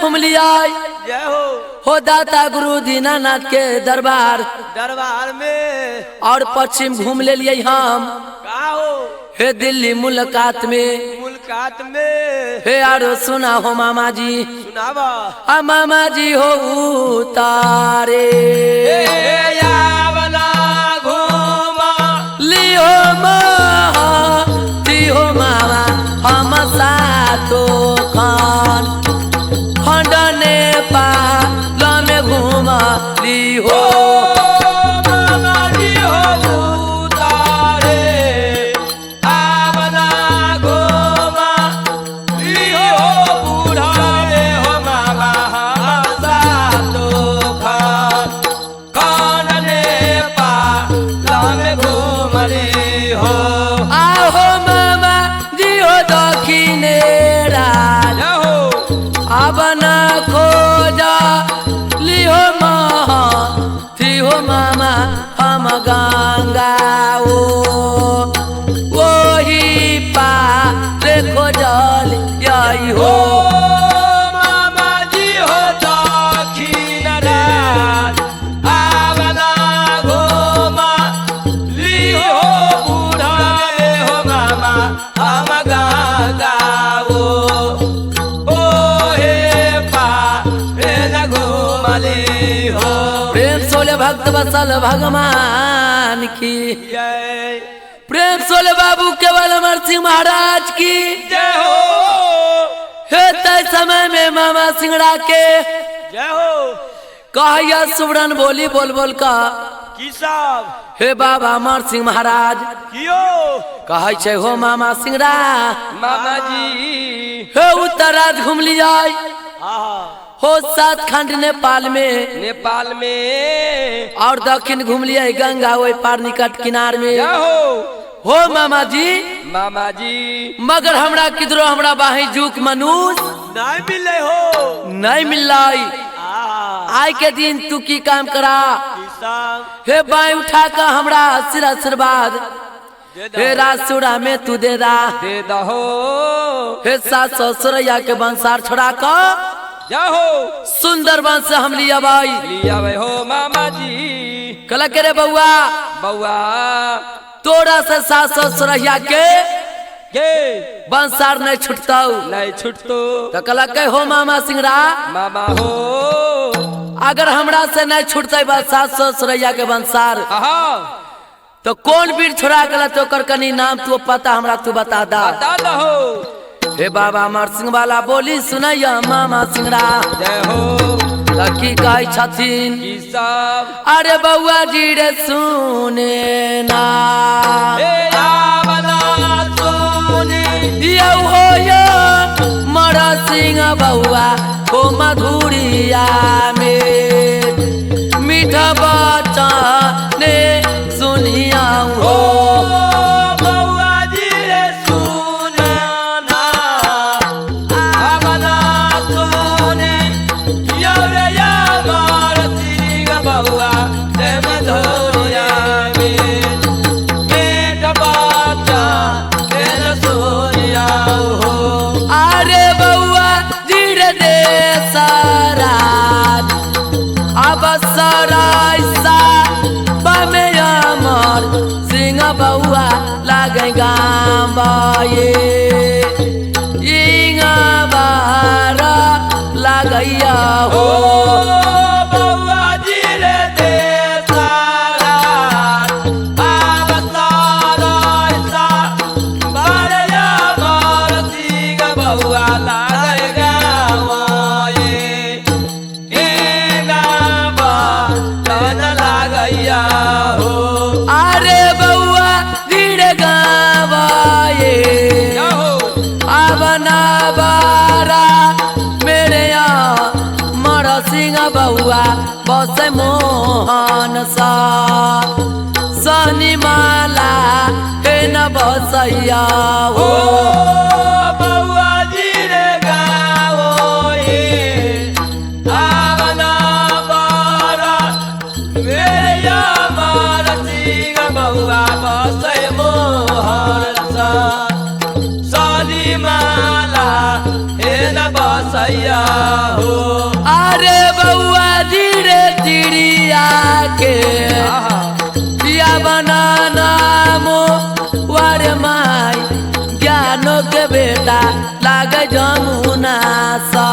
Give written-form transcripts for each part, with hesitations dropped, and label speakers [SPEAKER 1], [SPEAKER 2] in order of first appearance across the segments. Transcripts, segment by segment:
[SPEAKER 1] घूम लिया
[SPEAKER 2] जय हो
[SPEAKER 1] दाता गुरु दीनानाथ के दरबार
[SPEAKER 2] में
[SPEAKER 1] और पश्चिम घूम ले लिए हम
[SPEAKER 2] का हो
[SPEAKER 1] हे दिल्ली मुलाकात में हे आरो सुना हो मामा जी
[SPEAKER 2] सुनावा
[SPEAKER 1] मामा जी हो उतारे
[SPEAKER 2] घूमा
[SPEAKER 1] लियो हो मामा हम सातो खान खंडने पाल में घूमा ली हो गंगा वही पार खोजल यही हो
[SPEAKER 2] मामा जी हो दक्षिण आवना घोमा ली हो बुढ़ाए हो मामा हम गंगा हे पार घूमली हो।
[SPEAKER 1] प्रेम सोले भक्त बसल भगवान की प्रेम सोले बाबू केवल अमर सिंह महाराज की
[SPEAKER 2] जय हो।
[SPEAKER 1] हे तय समय में मामा सिंगड़ा के
[SPEAKER 2] जय हो
[SPEAKER 1] कहिया सुवरन बोली बोल बोल का
[SPEAKER 2] की साहब
[SPEAKER 1] हे बाबा अमर सिंह महाराज
[SPEAKER 2] कियो
[SPEAKER 1] कहे छे हो मामा सिंगड़ा
[SPEAKER 2] मामा जी
[SPEAKER 1] हे उत्तराज घूम लिया हो 7 खंड नेपाल में और दक्षिण घूम लिया गंगा वही पार निकट किनार में हो मामा जी मगर हमरा किधरो हमरा बाही जुक मनुष्य
[SPEAKER 2] नहीं मिले हो
[SPEAKER 1] नहीं मिल आई के दिन तू की काम करा हे बाई उठा कर हमरा सिर आशीर्वाद हे रासुरा में तू दे दहो हे 7 ससुरैया के बंसार छोड़ा कर
[SPEAKER 2] जाओ
[SPEAKER 1] सुंदर वंश से हम लिया भाई
[SPEAKER 2] हो मामा जी
[SPEAKER 1] कल करे बउआ तोरा से 7 ससुरैया के बंसार नहीं छुटतो तो कल के हो मामा सिंगड़ा
[SPEAKER 2] मामा हो
[SPEAKER 1] अगर हमरा से नहीं छुटते बस 7 ससुरैया के बंसार तो कौन वीर छोड़ा गला तो कर कनी नाम तू पता हमरा तू बता दा
[SPEAKER 2] हो।
[SPEAKER 1] हे बाबा अमर सिंह वाला बोली सुनैया मामा सिंगड़ा
[SPEAKER 2] जय हो
[SPEAKER 1] की कहे छथिन अरे बउआ जी रे सुने ना यो हो यो मर सिंह बउआ हो मधुरिया में मीठा बचन सुनिया हो बउआ लागे गाँबाए बारा लागैया हो
[SPEAKER 2] बउआ जी रे दे सारा बउआ लागे गाँबाए लागैया हो।
[SPEAKER 1] अरे बउआ धीरे गावाए आबना बारा मेरे यहाँ मर सिंह बउआ बस मोहन सा सनी माला हे न बसैया हो
[SPEAKER 2] बउआ जी रे गाओ आबना बारा मेरे यहाँ मर सिंह बउआ बस मोहन सा सनी माला हे न बसैया भैया हो
[SPEAKER 1] अरे बउआ जी रे चिड़िया के पिया बनाना मो वारे माई ज्ञानो के बेटा लागे जमुना सा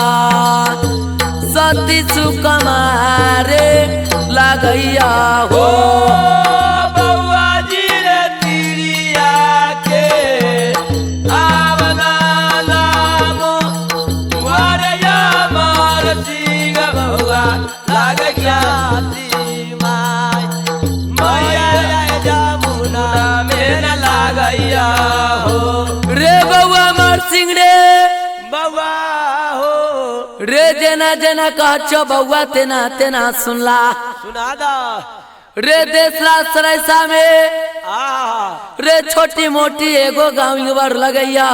[SPEAKER 1] सती सुकमारे लागैया हो
[SPEAKER 2] बउआ जी रे चिड़िया के आवना नामो वारया मार सिंह बउआ लागे ज्ञाती माई मैया जमुना में न लागैया हो
[SPEAKER 1] रे बउआ मार सिंह रे
[SPEAKER 2] बउआ हो
[SPEAKER 1] रे जेना जेना कहचो बउआ तेना तेना सुनला
[SPEAKER 2] सुना दा
[SPEAKER 1] रे देसरा सरैसा में रे छोटी मोटी एगो गाँव बर लगैया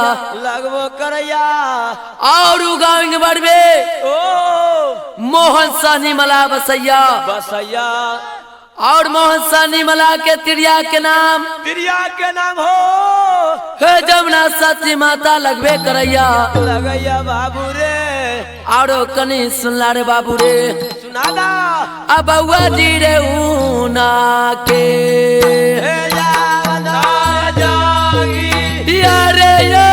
[SPEAKER 2] लगबो करैया
[SPEAKER 1] और उ गाँव बर में
[SPEAKER 2] ओ
[SPEAKER 1] मोहन सानी मला बसैया
[SPEAKER 2] बसैया
[SPEAKER 1] और मोहन सानी मला के तिरिया के नाम
[SPEAKER 2] प्रिया के नाम हो
[SPEAKER 1] हे जमुना सती माता लगबे करैया
[SPEAKER 2] लगैया बाबू रे
[SPEAKER 1] और कनी सुनला रे बाबू रे
[SPEAKER 2] सुना दा
[SPEAKER 1] अब बउआ जी रे ऊना के
[SPEAKER 2] हे जावना जागी
[SPEAKER 1] यारे यो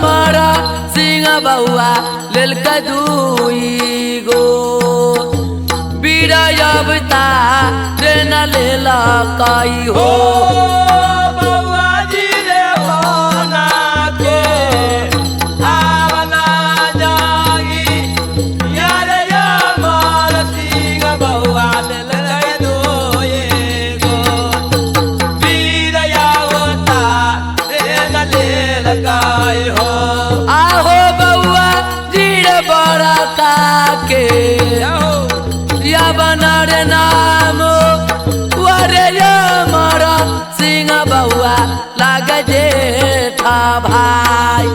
[SPEAKER 1] मारा सिंह बउआ लेल दुई गो बीड़ा अबता रे न लेला काई हो
[SPEAKER 2] बउआ जी रे होना के आवना जागी यार या मार सिंह बउआ ले दो ये गो वीर या होता रे न ले लगाई हो
[SPEAKER 1] आहो बउआ जी रे बड़ा काके या बना रे नाम वारे या मारा सिंह बउआ लागे जेठा भाई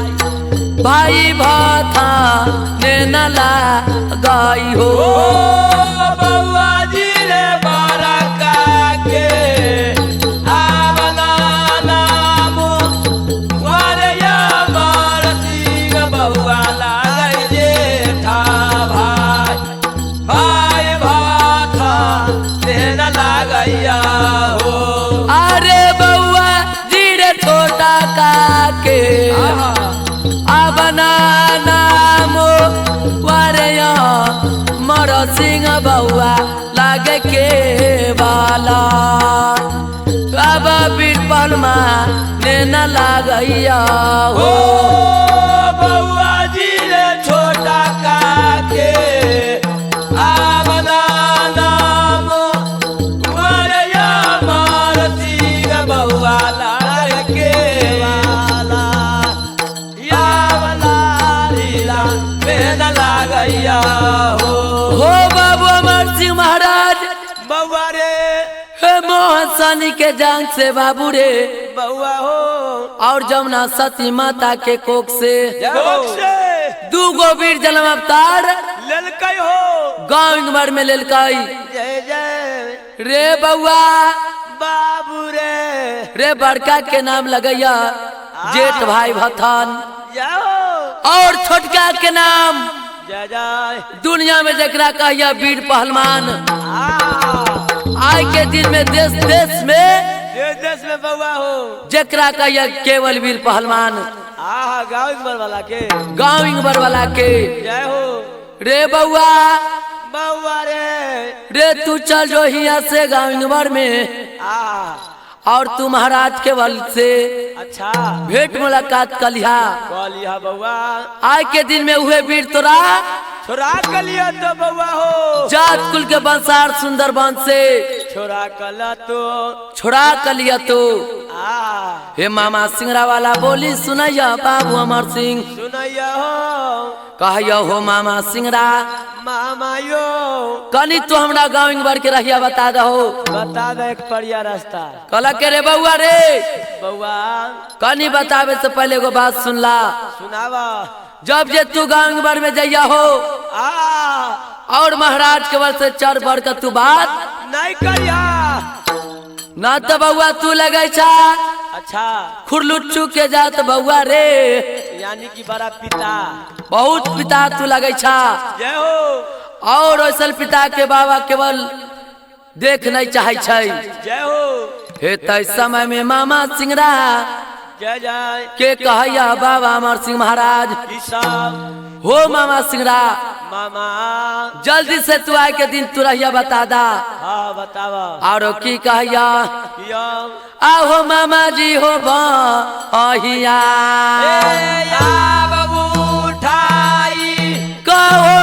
[SPEAKER 1] भाई भाथा ने न लगाई हो
[SPEAKER 2] बउआ जी रे बारका के आवना नामो वारया मार सिंह बउआ लागै जेठा भाई भाई भाथा ने न लागैया हो
[SPEAKER 1] अरे बउआ जी रे छोटा काके बना नामो वारया मर सिंह बउआ लागे के वाला अब बिरपलमा ने न लागैया हो
[SPEAKER 2] बउआ जी रे छोटा काके आवना नामो वारया मार सिंह बउआ लागे वाला यावला लीला में न लागैया हो
[SPEAKER 1] बाबू अमर सिंह महाराज
[SPEAKER 2] बउआ रे
[SPEAKER 1] हे मोहन सानी के जांग से बाबू रे
[SPEAKER 2] बउआ हो
[SPEAKER 1] और जमुना सती माता के कोख से
[SPEAKER 2] कोख से
[SPEAKER 1] दूगो वीर जन्म अवतार
[SPEAKER 2] ललकई हो
[SPEAKER 1] गाँव भर में ललकाई
[SPEAKER 2] जय जय
[SPEAKER 1] रे बउआ
[SPEAKER 2] बाबू रे
[SPEAKER 1] रे बड़का के नाम लगैया जेठ भाई भथन
[SPEAKER 2] जाओ
[SPEAKER 1] और छोटका के नाम
[SPEAKER 2] जय जय
[SPEAKER 1] दुनिया में जकरा कहिया वीर पहलवान आज के दिन में देश देश में
[SPEAKER 2] देश में बउआ हो
[SPEAKER 1] जकरा कहिया केवल वीर पहलवान
[SPEAKER 2] गाँव इंबर वाला के
[SPEAKER 1] गाँव इंबर वाला के
[SPEAKER 2] जय हो
[SPEAKER 1] रे बउआ
[SPEAKER 2] बउआ
[SPEAKER 1] रे तू चल जो हिया से गाँव इंबर में और तू महाराज के बल से
[SPEAKER 2] अच्छा
[SPEAKER 1] भेंट मुलाकात कलिहा
[SPEAKER 2] कलिया बउआ
[SPEAKER 1] आज के दिन में हुए वीर तोरा
[SPEAKER 2] छोरा कलिया तो बउआ हो
[SPEAKER 1] जात कुल के बंसार सुंदर बंश से
[SPEAKER 2] छोरा कला तो
[SPEAKER 1] छोड़ा कलिया तो हे मामा सिंगरा वाला बोली सुनैया बाबू अमर सिंह
[SPEAKER 2] सुनैया हो
[SPEAKER 1] कहया हो मामा सिंगरा
[SPEAKER 2] मामा यो
[SPEAKER 1] कनी तू हमरा गाँव भर के रहिया बता दहो
[SPEAKER 2] बता दे एक बढ़िया रास्ता
[SPEAKER 1] कल के रे बउआ रे
[SPEAKER 2] बउआ
[SPEAKER 1] कनी बतावे से पहले एगो बात सुनला
[SPEAKER 2] सुनावा
[SPEAKER 1] जब जे तू गाँव भर में जइया हो और महाराज के बल से चढ़ बढ़ कर तू बात
[SPEAKER 2] नहीं करिया
[SPEAKER 1] ना तो बउआ तू लगे छा
[SPEAKER 2] अच्छा
[SPEAKER 1] खुरलुच्चू के जात बउआ रे
[SPEAKER 2] यानी कि बड़ा पिता
[SPEAKER 1] बहुत पिता तू लगे छा।
[SPEAKER 2] जय हो
[SPEAKER 1] और ऐसा पिता के बाबा केवल देख नहीं चाहे छै।
[SPEAKER 2] जय हो
[SPEAKER 1] हे तय समय में मामा सिंगरा
[SPEAKER 2] जय जय
[SPEAKER 1] के कहैया बाबा अमर सिंह महाराज
[SPEAKER 2] किसान
[SPEAKER 1] हो मामा सिंगरा
[SPEAKER 2] मामा
[SPEAKER 1] जल्दी से तू आए के दिन तू रहिया बता दा।
[SPEAKER 2] हाँ बतावा
[SPEAKER 1] और की कहैया
[SPEAKER 2] किया
[SPEAKER 1] आहो मामा जी हो बहिया
[SPEAKER 2] या बाबू उठाई
[SPEAKER 1] कहो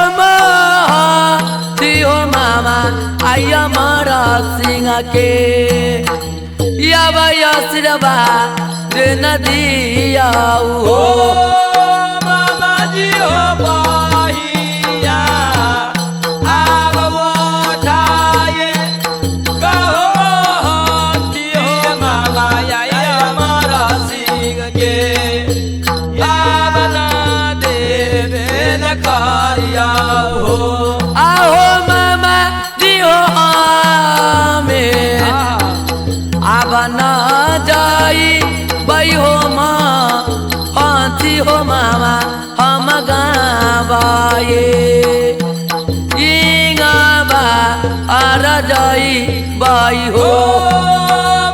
[SPEAKER 1] ती हो मामा आइया मारा सिंह के या भैया सिरबा रे नदिया
[SPEAKER 2] ओ मामा जी हो बहिया आब उठाए कहो हती हो मामा या हमारा सिंह के या बना देवे न कारिया हो
[SPEAKER 1] आहो मामा जी हो में आब न जाई बई हो माँ हाथी हो मामा हम गावाए गावा आर जाई बई हो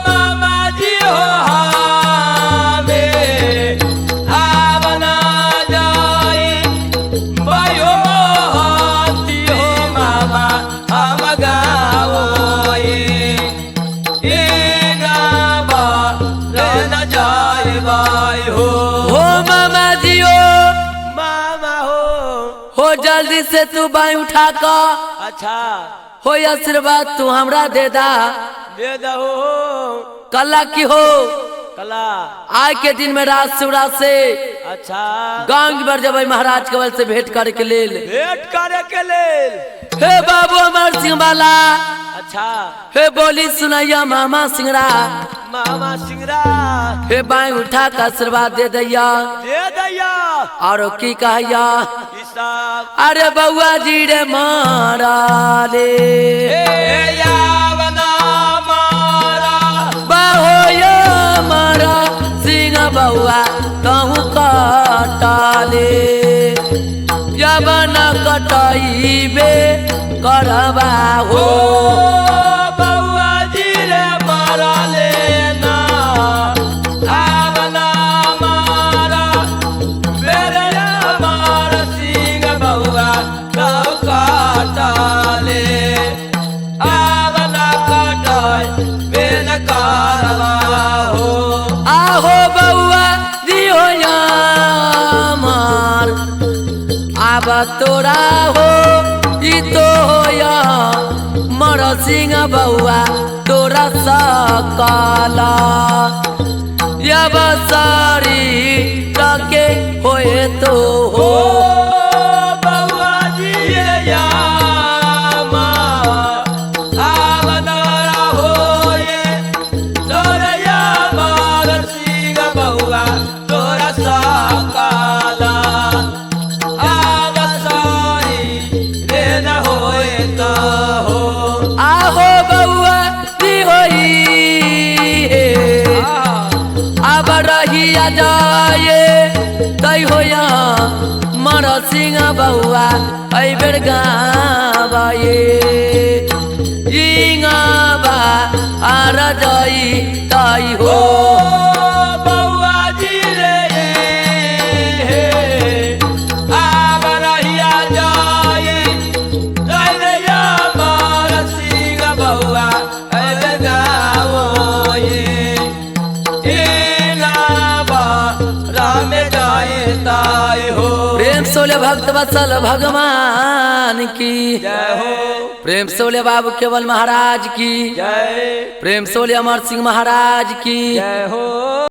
[SPEAKER 2] मामा जी हो हमें आब ना जाई भयो हाथी हो मामा हम गावोए गावा न जाए बाई हो
[SPEAKER 1] मामा जी
[SPEAKER 2] मामा
[SPEAKER 1] हो जल्दी से तू बाई उठा कर
[SPEAKER 2] अच्छा
[SPEAKER 1] हो आशीर्वाद तू हमरा दे दा।
[SPEAKER 2] दे दहो
[SPEAKER 1] कला की हो
[SPEAKER 2] कला
[SPEAKER 1] आज के दिन में रात शिवरात से
[SPEAKER 2] अच्छा
[SPEAKER 1] गांव की बार जब महाराज केवल से भेंट करे के लेल
[SPEAKER 2] भेंट करे के लेल
[SPEAKER 1] हे बाबू अमर सिंह बाला
[SPEAKER 2] अच्छा
[SPEAKER 1] हे बोली सुनैया मामा सिंगरा
[SPEAKER 2] मामा सिंगरा
[SPEAKER 1] हे बाई उठा का आशीर्वाद दे दैया।
[SPEAKER 2] दे दैया
[SPEAKER 1] और की कहैया
[SPEAKER 2] किसान
[SPEAKER 1] अरे बउआ जी रे मारा ले
[SPEAKER 2] या बना मारा
[SPEAKER 1] बाहो यो मारा सिंह बउआ कहूँ कटाले जब न कटाइबे करबा हो
[SPEAKER 2] बउआ जी रे मारा लेना आवना मारा मेरे मार सिंह बउआ कौ काटाले आवना कटाय बेन कारवा हो
[SPEAKER 1] आहो बउआ दियो या मार आब तोरा हो ई तो होया मर सिंह बउआ तोरा सकला यब सारी टके होए तो हो
[SPEAKER 2] बउआ जी या आवना होए तोरया मार सिंह बउआ तोरा सकाला
[SPEAKER 1] आहो बउआ दी होई अब रहिया जाए तई होया मर सिंह बउआ ऐ बेर गावाए गावा आर जाई तई हो
[SPEAKER 2] बउआ जी रे आब रहिया जाए दैया मार सिंह बउआ ऐ गावोए गावा राम जाए ताय हो
[SPEAKER 1] प्रेम सोले भक्त वत्सल भगवान की
[SPEAKER 2] जय हो
[SPEAKER 1] प्रेम सोले बाबू केवल महाराज की
[SPEAKER 2] जय
[SPEAKER 1] प्रेम सोले अमर सिंह महाराज की
[SPEAKER 2] जय हो।